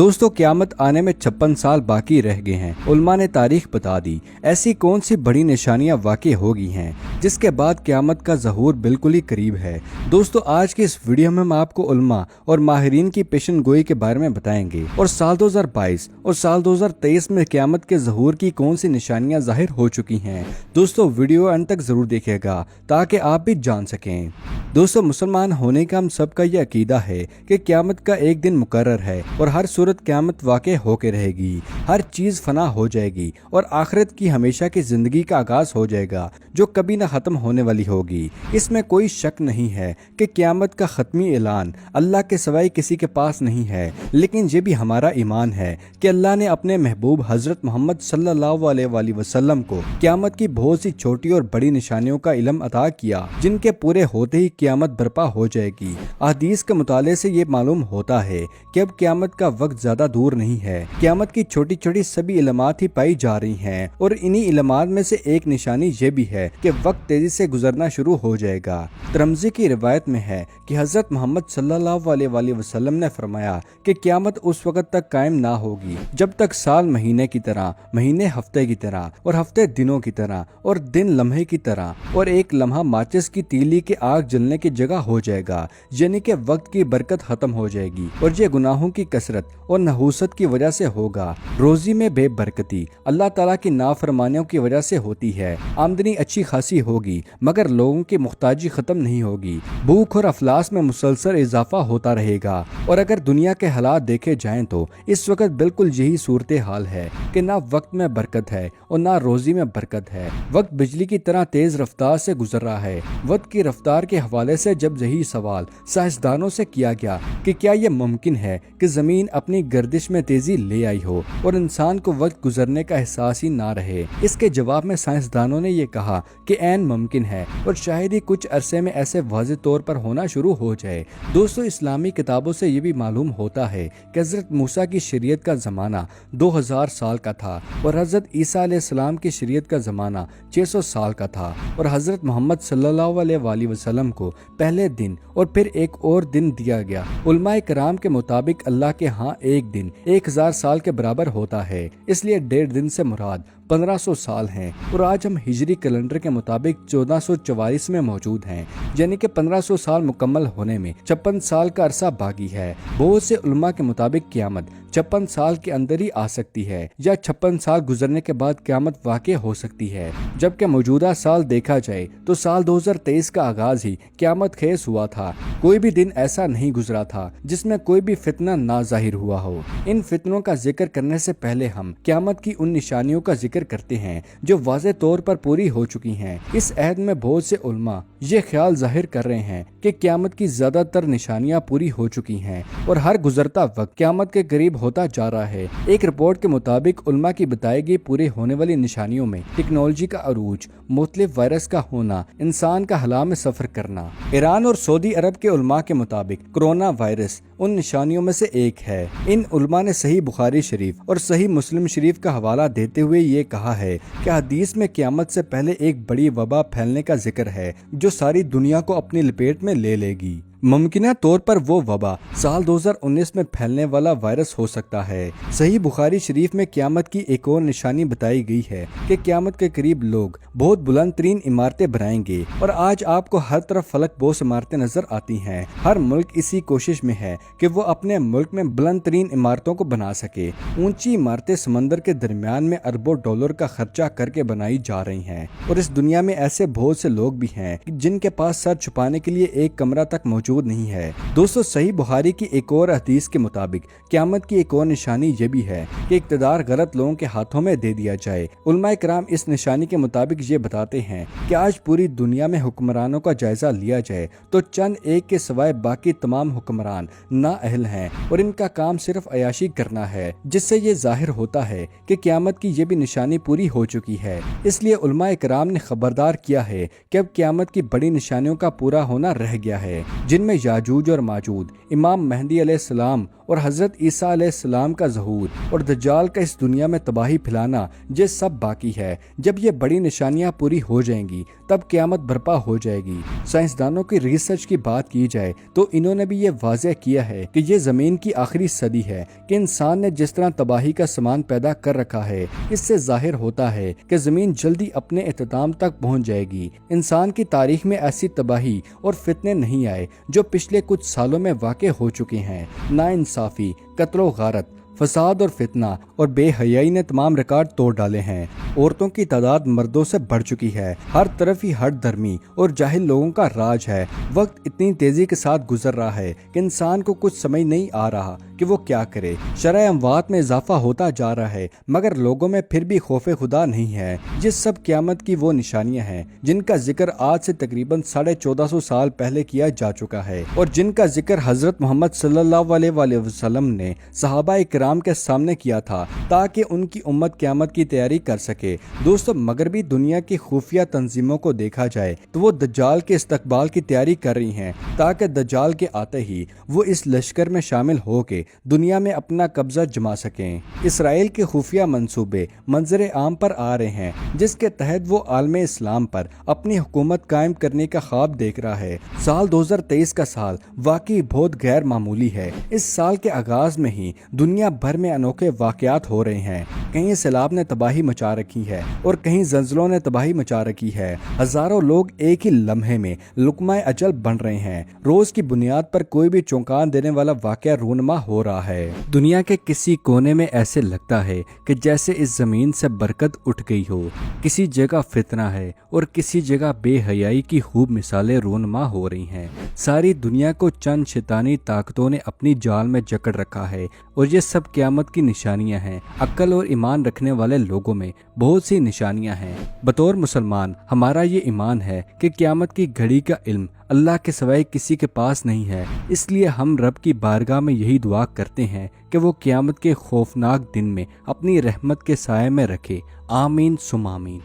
दोस्तों क़यामत आने में 56 साल बाकी रह गए हैं। उलमा ने तारीख बता दी। ऐसी कौन सी बड़ी निशानियां वाक़ई हो गई हैं जिसके बाद क़यामत का ज़हूर बिल्कुल ही करीब है। दोस्तों आज की इस वीडियो में हम आपको उलमा और माहिरीन की पेशन गोई के बारे में बताएंगे और साल 2022 और साल 2023 में क़यामत के ज़हूर की कौन सी निशानियां ज़ाहिर हो चुकी हैं। दोस्तों वीडियो अंत तक ज़रूर देखिएगा ताकि आप भी जान सकें। दोस्तों मुसलमान होने का हम सबका ये अकीदा है कि क़यामत का एक दिन मुकर्रर है और हर सूरत क़यामत वाक़ई होके रहेगी। हर चीज़ फना हो जाएगी और आखिरत की हमेशा की ज़िंदगी का आगाज़ हो जाएगा जो कभी न ख़त्म होने वाली होगी। इसमें कोई शक नहीं है कि क़यामत का ख़त्मी ऐलान अल्लाह के सिवाय किसी के पास नहीं है। लेकिन ये भी हमारा ईमान है कि अल्लाह ने अपने महबूब हज़रत मोहम्मद सल्लल्लाहु अलैहि वसल्लम को क़यामत की बहुत सी छोटी और बड़ी निशानियों का इल्म अता किया जिनके पूरे होते ही क़यामत बर्पा हो जाएगी। हदीस के मुताले से ये मालूम होता है कि अब क़यामत का वक्त ज्यादा दूर नहीं है। क़यामत की छोटी छोटी सभी इल्मात ही पाई जा रही हैं और इन्हीं इल्मात में से एक निशानी ये भी है कि वक्त तेजी से गुजरना शुरू हो जाएगा। तिरमिज़ी की रिवायत में है कि हजरत मोहम्मद सल्लल्लाहु अलैहि वसल्लम ने फरमाया कि क़यामत उस वक्त तक कायम ना होगी जब तक साल महीने की तरह, महीने हफ्ते की तरह और हफ्ते दिनों की तरह और दिन लम्हे की तरह और एक लम्हा माचिस की तीली के आग जलने की जगह हो जाएगा। यानी कि वक्त की बरकत खत्म हो जाएगी और ये गुनाहों की कसरत और नहूसत की वजह से होगा। रोजी में बेबरकती अल्लाह ताला की नाफरमानियों की वजह से होती है। आमदनी अच्छी खासी होगी मगर लोगों की मुख्ताजी खत्म नहीं होगी। भूख और अफलास में मुसलसल इजाफा होता रहेगा और अगर दुनिया के हालात देखे जाएं तो इस वक्त बिल्कुल यही सूरत हाल है कि ना वक्त में बरकत है और ना रोजी में बरकत है। वक्त बिजली की तरह तेज रफ्तार से गुजर रहा है। वक्त की रफ्तार के हवाले से जब यही सवाल साइंसदानों से किया गया कि क्या यह मुमकिन है कि जमीन अपनी गर्दिश में तेजी ले आई हो और इंसान को वक्त गुजरने का एहसास ही ना रहे, इसके जवाब में साइंसदानों ने यह कहा कि ऐन मुमकिन है और शायद ही कुछ अरसे में ऐसे वाज़ेह तौर पर होना शुरू हो जाए। दोस्तों इस्लामी किताबों से ये भी मालूम होता है कि हजरत मूसा की शरीयत का ज़माना 2000 साल का था और हजरत ईसा अलैहिस्सलाम की शरीयत का ज़माना 600 साल का था और हजरत मोहम्मद सल्लल्लाहु अलैहि वसल्लम को पहले दिन और फिर एक और दिन दिया गया। उलमाए कराम के मुताबिक अल्लाह के यहाँ एक दिन 1000 साल के बराबर होता है, इसलिए 1.5 दिन से मुराद 1500 साल हैं और आज हम हिजरी कैलेंडर के मुताबिक 1444 में मौजूद हैं। यानी कि 1500 साल मुकम्मल होने में 56 साल का अरसा बाकी है। बहुत से उलमा के मुताबिक क़यामत 56 साल के अंदर ही आ सकती है या 56 साल गुजरने के बाद क़यामत वाक़ई हो सकती है। जबकि मौजूदा साल देखा जाए तो साल 2023 का आगाज ही क़यामत खेस हुआ था। कोई भी दिन ऐसा नहीं गुजरा था जिसमें कोई भी फितना ना जाहिर हुआ हो। इन फितनों का जिक्र करने से पहले हम क़यामत की उन निशानियों का जिक्र करते हैं जो वाज़ेह तौर पर पूरी हो चुकी हैं। इस अहद में बहुत से उलमा ये ख्याल जाहिर कर रहे हैं कि क़यामत की ज्यादातर निशानियां पूरी हो चुकी हैं और हर गुजरता वक्त क़यामत के करीब होता जा रहा है। एक रिपोर्ट के मुताबिक उलमा की बताई गई पूरे होने वाली निशानियों में टेक्नोलॉजी का अरूज, मुख्तलिफ वायरस का होना, इंसान का हला में सफर करना। ईरान और सऊदी अरब के उलमा के मुताबिक कोरोना वायरस उन निशानियों में से एक है। इन उलमा ने सही बुखारी शरीफ और सही मुस्लिम शरीफ का हवाला देते हुए ये कहा है कि हदीस में क़यामत से पहले एक बड़ी वबा फैलने का जिक्र है जो सारी दुनिया को अपनी लपेट में ले लेगी। मुमकिन तौर पर वो वबा साल 2019 में फैलने वाला वायरस हो सकता है। सही बुखारी शरीफ में क़यामत की एक और निशानी बताई गई है कि क़यामत के करीब लोग बहुत बुलंद तरीन इमारतें बनाएंगे और आज आपको हर तरफ फलक बोस इमारतें नजर आती हैं। हर मुल्क इसी कोशिश में है कि वो अपने मुल्क में बुलंद तरीन इमारतों को बना सके। ऊंची इमारतें समंदर के दरमियान में अरबों डॉलर का खर्चा करके बनाई जा रही हैं और इस दुनिया में ऐसे बहुत से लोग भी हैं जिनके पास सर छुपाने के लिए एक कमरा तक मौजूद नहीं है। दोस्तों सही बुखारी की एक और हदीस के मुताबिक क़यामत की एक और निशानी ये भी है कि इक़्तिदार गलत लोगों के हाथों में दे दिया जाए। उलमाए कराम इस निशानी के मुताबिक ये बताते हैं कि आज पूरी दुनिया में हुक्मरानों का जायजा लिया जाए तो चंद एक के सिवाय बाकी तमाम हुक्मरान नाअहल हैं और इनका काम सिर्फ अयाशी करना है, जिससे ये जाहिर होता है कि क़यामत की ये भी निशानी पूरी हो चुकी है। इसलिए उलमाए कराम ने खबरदार किया है कि अब क़यामत की बड़ी निशानियों का पूरा होना रह गया है जिनमें याजूज और माजूज, इमाम मेहदी अलैहिस्सलाम اور حضرت عیسیٰ علیہ السلام کا ظہور اور دجال کا اس دنیا میں تباہی پھیلانا یہ سب باقی ہے۔ جب یہ بڑی نشانیاں پوری ہو جائیں گی تب قیامت برپا ہو جائے گی۔ سائنسدانوں کی ریسرچ کی بات کی جائے تو انہوں نے بھی یہ واضح کیا ہے کہ یہ زمین کی آخری صدی ہے کہ انسان نے جس طرح تباہی کا سامان پیدا کر رکھا ہے، اس سے ظاہر ہوتا ہے کہ زمین جلدی اپنے اختتام تک پہنچ جائے گی۔ انسان کی تاریخ میں ایسی تباہی اور فتنے نہیں آئے جو پچھلے کچھ سالوں میں واقع ہو چکے ہیں۔ ناانصافی، قتل و غارت، فساد اور فتنہ اور بے حیائی نے تمام ریکارڈ توڑ ڈالے ہیں۔ عورتوں کی تعداد مردوں سے بڑھ چکی ہے۔ ہر طرف ہی ہٹ درمی اور جاہل لوگوں کا راج ہے۔ وقت اتنی تیزی کے ساتھ گزر رہا ہے کہ انسان کو کچھ سمجھ نہیں آ رہا کہ وہ کیا کرے۔ شرح اموات میں اضافہ ہوتا جا رہا ہے مگر لوگوں میں پھر بھی خوف خدا نہیں ہے۔ یہ سب قیامت کی وہ نشانیاں ہیں جن کا ذکر آج سے تقریباً 1450 سال پہلے کیا جا چکا ہے اور جن کا ذکر حضرت محمد صلی اللہ علیہ وسلم نے صحابہ کرام کے سامنے کیا تھا تاکہ ان کی امت قیامت کی تیاری کر سکے۔ دوستو، مغربی دنیا کی خفیہ تنظیموں کو دیکھا جائے تو وہ دجال کے استقبال کی تیاری کر رہی ہیں تاکہ دجال کے آتے ہی وہ اس لشکر میں شامل ہو کے دنیا میں اپنا قبضہ جما سکیں۔ اسرائیل کے خفیہ منصوبے منظر عام پر آ رہے ہیں جس کے تحت وہ عالم اسلام پر اپنی حکومت قائم کرنے کا خواب دیکھ رہا ہے۔ سال 2023 کا سال واقعی بہت غیر معمولی ہے۔ اس سال کے آغاز میں ہی دنیا بھر میں انوکھے واقعات ہو رہے ہیں۔ کہیں سیلاب نے تباہی مچا رکھی ہے اور کہیں زلزلوں نے تباہی مچا رکھی ہے۔ ہزاروں لوگ ایک ہی لمحے میں لقمہ اجل بن رہے ہیں۔ روز کی بنیاد پر کوئی بھی چونکان دینے والا واقعہ رونما ہو رہا ہے۔ دنیا کے کسی کونے میں ایسے لگتا ہے کہ جیسے اس زمین سے برکت اٹھ گئی ہو۔ کسی جگہ فتنہ ہے اور کسی جگہ بے حیائی کی خوب مثالیں رونما ہو رہی ہیں۔ ساری دنیا کو چند شیطانی طاقتوں نے اپنی جال میں جکڑ رکھا ہے اور یہ سب قیامت کی نشانیاں ہیں۔ عقل اور ایمان رکھنے والے لوگوں میں بہت سی نشانیاں ہیں۔ بطور مسلمان ہمارا یہ ایمان ہے کہ قیامت کی گھڑی کا علم اللہ کے سوائے کسی کے پاس نہیں ہے۔ اس لیے ہم رب کی بارگاہ میں یہی دعا کرتے ہیں کہ وہ قیامت کے خوفناک دن میں اپنی رحمت کے سائے میں رکھے۔ آمین ثم آمین۔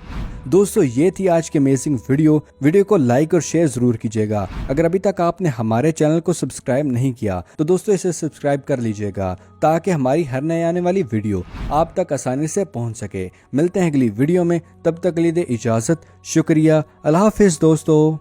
دوستو، یہ تھی آج کی امیزنگ ویڈیو کو لائک اور شیئر ضرور کیجیے گا۔ اگر ابھی تک آپ نے ہمارے چینل کو سبسکرائب نہیں کیا تو دوستو اسے سبسکرائب کر لیجیے گا تاکہ ہماری ہر نئے آنے والی ویڈیو آپ تک آسانی سے پہنچ سکے۔ ملتے ہیں اگلی ویڈیو میں، تب تک کے لیے اجازت۔ شکریہ، اللہ حافظ دوستو۔